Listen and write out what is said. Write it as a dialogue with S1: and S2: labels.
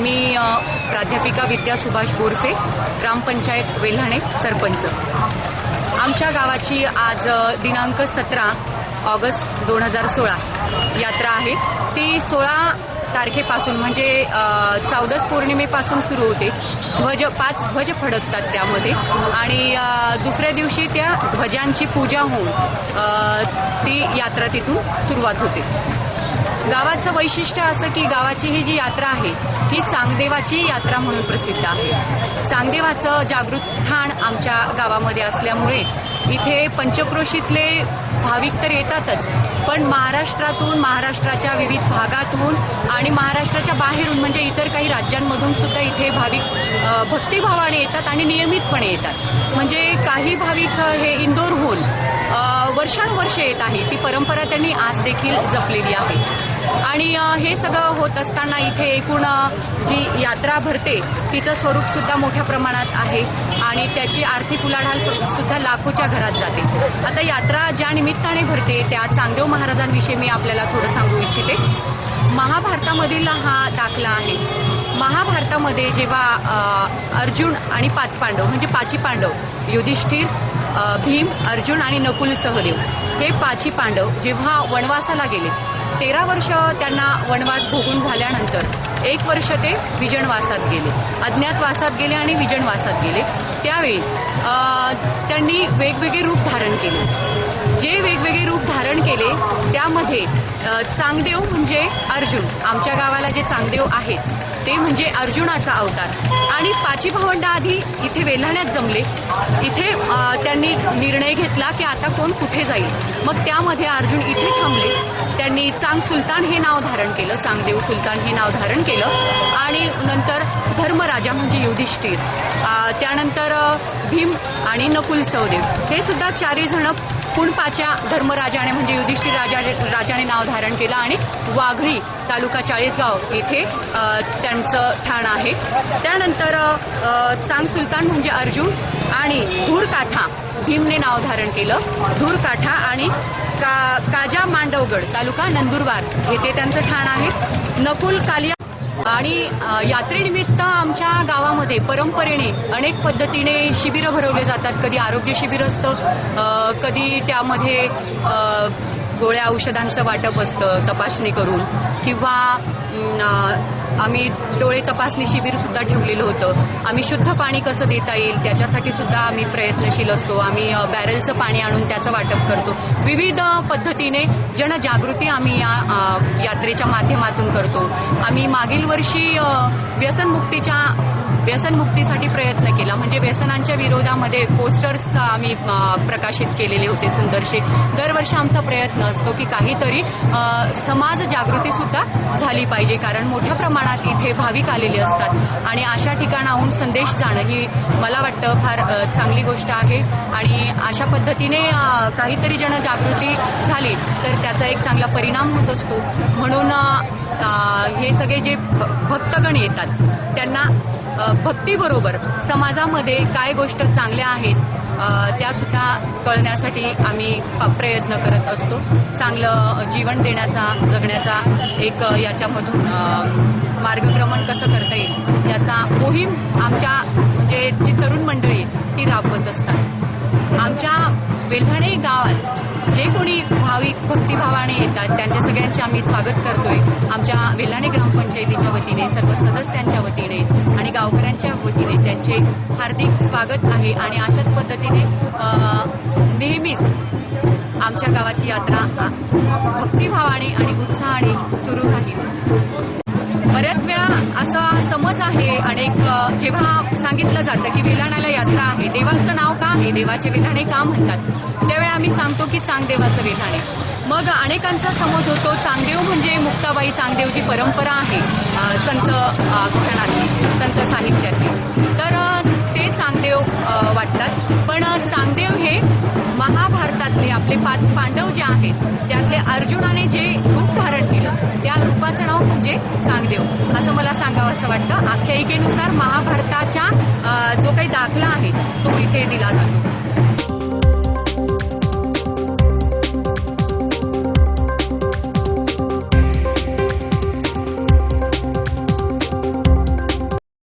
S1: मी प्राध्यापिका विद्या सुभाष बोरसे, ग्रामपंचायत वेल्हाणे सरपंच। आमच्या गावाची आज दिनांक 17 ऑगस्ट 2016 यात्रा आहे। ती 16 तारखेपासून म्हणजे चौदस पौर्णिमेपासून सुरू होते। 5 ध्वज फडकतात त्यामध्ये आणि दुसऱ्या दिवशी त्या ध्वजांची पूजा होऊन ती यात्रा तिथून सुरुवात होते। गावाचं वैशिष्ट्य असं की गावाची ही जी यात्रा आहे ही चांगदेवाची यात्रा म्हणून प्रसिद्ध आहे। चांगदेवाचं जागृत ठाण आमच्या गावामध्ये असल्यामुळे इथे पंचक्रोशीतले भाविक तर येतातच, पण महाराष्ट्रातून, महाराष्ट्राच्या विविध भागातून आणि महाराष्ट्राच्या बाहेरून म्हणजे इतर काही राज्यांमधून सुद्धा इथे भाविक भक्तिभावाने येतात आणि नियमितपणे येतात। म्हणजे काही भाविक हे इंदोरहून वर्षानुवर्ष येत आहे। ती परंपरा त्यांनी आज देखील जपलेली आहे आणि हे सगळं होत असताना इथे एकूण जी यात्रा भरते तिचं स्वरूप सुद्धा मोठ्या प्रमाणात आहे आणि त्याची आर्थिक उलाढाल सुद्धा लाखोच्या घरात जाते। आता यात्रा ज्या निमित्ताने भरते त्या चांगदेव महाराजांविषयी मी आपल्याला थोडं सांगू इच्छिते। महाभारतामधील हा दाखला आहे। महाभारतामध्ये जेव्हा अर्जुन आणि 5 पांडव म्हणजे 5 पांडव युधिष्ठिर, भीम, अर्जुन आणि नकुल सहदेव हे 5 पांडव जेव्हा वनवासाला गेले, 13 वर्ष त्यांना वनवास भोगून झाल्यानंतर 1 वर्ष ते विजनवासात गेले, अज्ञातवासात गेले आणि विजनवासात गेले। त्यावेळी त्यांनी वेगवेगळे रूप धारण केले। जे वेगवेगळे रूप धारण केले त्यामध्ये चांगदेव म्हणजे अर्जुन, आमच्या गावाला जे चांगदेव आहेत ते म्हणजे अर्जुनाचा अवतार आणि 5 भावंड आधी इथे वेल्हाण्यात जमले। इथे त्यांनी निर्णय घेतला की आता कोण कुठे जाईल, मग त्यामध्ये अर्जुन इथे थांबले। त्यांनी चांग सुलतान हे नाव धारण केलं, चांगदेव सुलतान हे नाव धारण केलं आणि नंतर धर्मराजा म्हणजे युधिष्ठिर, त्यानंतर भीम आणि नकुल सहदेव हे सुद्धा 4 जण कुणपाच्या धर्मराजाने म्हणजे युधिष्ठिर राजाने नाव धारण केलं आणि वाघळी तालुका चाळीसगाव येथे त्यांचं ठाण आहे। त्यानंतर चांग सुलतान म्हणजे अर्जुन आणि धूरकाठा भीमने नाव धारण केलं, धूरकाठा आणि काजा मांडवगड तालुका नंदुरबार येथे त्यांचं ठाण आहे। नकुल कालिया आणि यात्रेनिमित्त आमच्या गावामध्ये परंपरेने अनेक पद्धतीने शिबिरं भरवले जातात। कधी आरोग्य शिबिर असतं, कधी त्यामध्ये गोळ्या औषधांचं वाटप असतं तपासणी करून, किंवा आम्ही डोळे तपासणी शिबिर सुद्धा ठेवलेलं होतं। आम्ही शुद्ध पाणी कसं देता येईल त्याच्यासाठी सुद्धा आम्ही प्रयत्नशील असतो। आम्ही बॅरेलचं पाणी आणून त्याचं वाटप करतो। विविध पद्धतीने जनजागृती आम्ही या यात्रेच्या माध्यमातून करतो। आम्ही मागील वर्षी व्यसनमुक्तीसाठी प्रयत्न केला, म्हणजे व्यसनांच्या विरोधामध्ये पोस्टर्स आम्ही प्रकाशित केलेले होते सुंदरशे। दरवर्षी आमचा प्रयत्न असतो की काहीतरी समाज जागृती सुद्धा झाली पाहिजे, कारण मोठ्या प्रमाणात इथे भाविक आलेले असतात आणि अशा ठिकाणाहून संदेश जाणं ही मला वाटतं फार चांगली गोष्ट आहे आणि अशा पद्धतीने काहीतरी जनजागृती झाली तर त्याचा एक चांगला परिणाम होत असतो। म्हणून हे सगळे जे भक्तगण येतात त्यांना भक्तीबरोबर समाजामध्ये काय गोष्ट चांगल्या आहेत त्यासुद्धा कळण्यासाठी आम्ही प्रयत्न करत असतो। चांगलं जीवन देण्याचा, जगण्याचा एक याच्यामधून मार्गक्रमण कसं करता येईल याचा मोहीम आमच्या म्हणजे जी तरुण मंडळी ती राबवत असतात। आमच्या वेल्हाणे गावात जे कोणी भाविक भक्तिभावाने येतात त्यांच्या सगळ्यांचे आम्ही स्वागत करतोय। आमच्या वेल्हाणे ग्रामपंचायतीच्या वतीने, सर्व सदस्यांच्या वतीने आणि गावकऱ्यांच्या वतीने त्यांचे हार्दिक स्वागत आहे आणि अशाच पद्धतीने नेहमीच आमच्या गावाची यात्रा भक्तिभावाने आणि उत्साहाने सुरू राहील। बऱ्याच वेळा असा समज आहे अनेक जेव्हा सांगितलं जातं की वेल्हाण्याला यात्रा आहे, देवाचं नाव का आहे, देवाचे वेल्हाणे का म्हणतात, त्यावेळी आम्ही सांगतो की चांगदेवाचं वेल्हाणे। मग अनेकांचा समज होतो चांगदेव म्हणजे मुक्ताबाई चांगदेवची परंपरा आहे संत आख्यानातली, संत साहित्यातली, तर ते चांगदेव वाटतात। पण चांगदेव हे महाभारतातले आपले 5 पांडव जे आहेत त्यातले अर्जुनाने जे रूप धारण केलं त्या रूपाचं नाव म्हणजे चांगदेव असं मला सांगावं असं वाटतं। आख्यायिकेनुसार महाभारताच्या जो काही दाखला आहे तो इथे दिला जातो।